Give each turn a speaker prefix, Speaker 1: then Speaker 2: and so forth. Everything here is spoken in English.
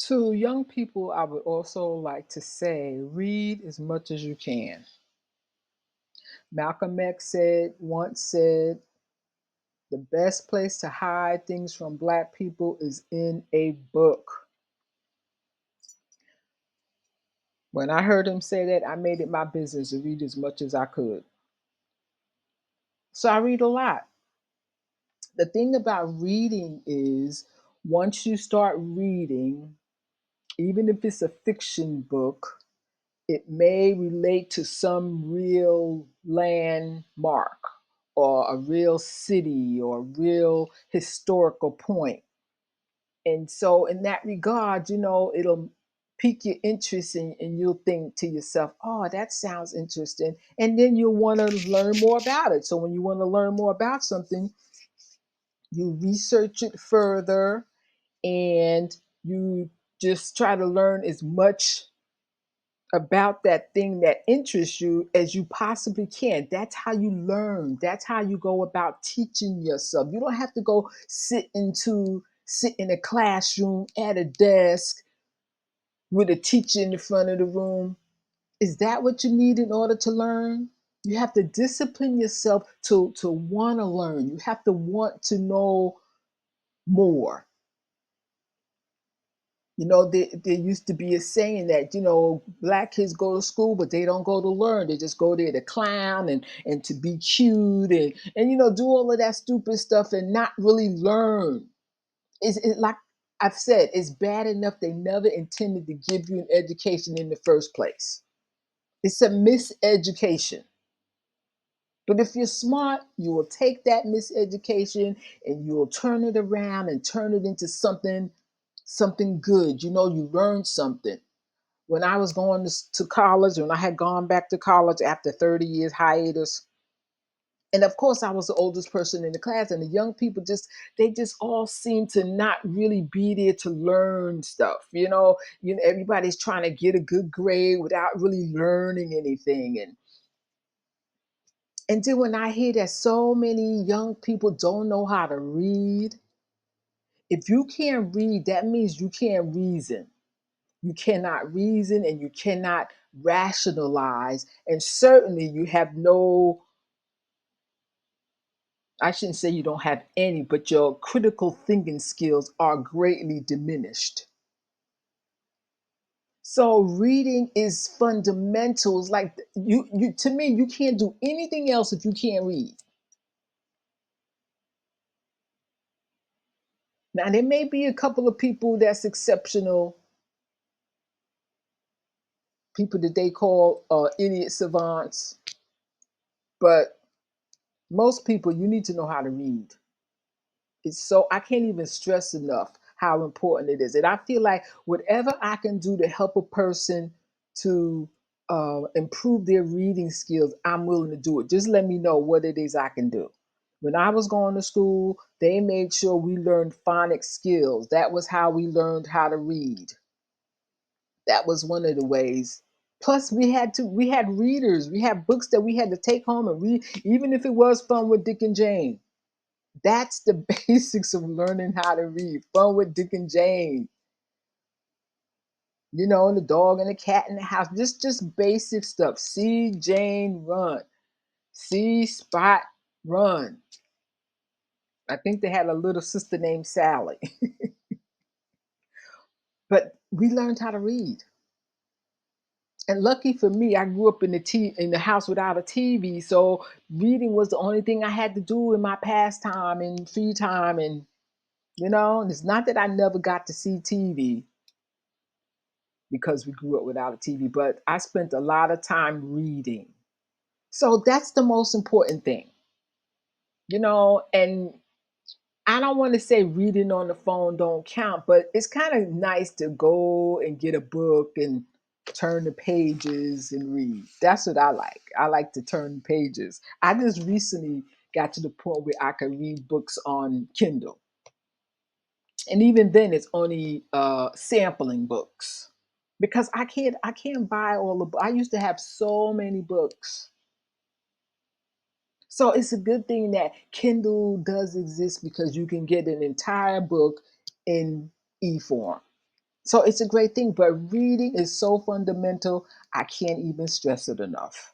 Speaker 1: To young people, I would also like to say read as much as you can. Malcolm X once said, the best place to hide things from Black people is in a book. When I heard him say that, I made it my business to read as much as I could. So I read a lot. The thing about reading is once you start reading, even if it's a fiction book, it may relate to some real landmark or a real city or real historical point. And so, in that regard, it'll pique your interest and you'll think to yourself, oh, that sounds interesting. And then you'll want to learn more about it. So, when you want to learn more about something, you research it further and you just try to learn as much about that thing that interests you as you possibly can. That's how you learn. That's how you go about teaching yourself. You don't have to go sit in a classroom at a desk with a teacher in the front of the room. Is that what you need in order to learn? You have to discipline yourself to want to learn. You have to want to know more. There used to be a saying that, Black kids go to school, but they don't go to learn. They just go there to clown and to be cute and do all of that stupid stuff and not really learn. Like I've said, it's bad enough they never intended to give you an education in the first place. It's a miseducation. But if you're smart, you will take that miseducation and you will turn it around and turn it into something good. You learn something. When I was going to college, when I had gone back to college after 30 years hiatus, and of course I was the oldest person in the class, and the young people they just all seem to not really be there to learn stuff. Everybody's trying to get a good grade without really learning anything. And then when I hear that so many young people don't know how to read, if you can't read, that means you can't reason. You cannot reason and you cannot rationalize. And certainly you have no, I shouldn't say you don't have any, but your critical thinking skills are greatly diminished. So reading is fundamental. It's like you to me, you can't do anything else if you can't read. Now there may be a couple of people that's exceptional, people that they call idiot savants, but most people you need to know how to read. It's so I can't even stress enough how important it is. And I feel like whatever I can do to help a person to improve their reading skills, I'm willing to do it. Just let me know what it is I can do. When I was going to school, they made sure we learned phonics skills. That was how we learned how to read. That was one of the ways. Plus, we had readers. We had books that we had to take home and read, even if it was Fun with Dick and Jane. That's the basics of learning how to read. Fun with Dick and Jane. And the dog and the cat in the house. Just basic stuff. See Jane run. See Spot run. I think they had a little sister named Sally. But we learned how to read. And lucky for me, I grew up in the house without a TV, so reading was the only thing I had to do in my pastime and free time. And it's not that I never got to see TV because we grew up without a TV, but I spent a lot of time reading. So that's the most important thing, and I don't want to say reading on the phone don't count, but it's kind of nice to go and get a book and turn the pages and read. That's what I like. I like to turn pages. I just recently got to the point where I could read books on Kindle. And even then it's only sampling books because I can't buy all the I used to have so many books. So it's a good thing that Kindle does exist because you can get an entire book in e-form. So it's a great thing, but reading is so fundamental. I can't even stress it enough.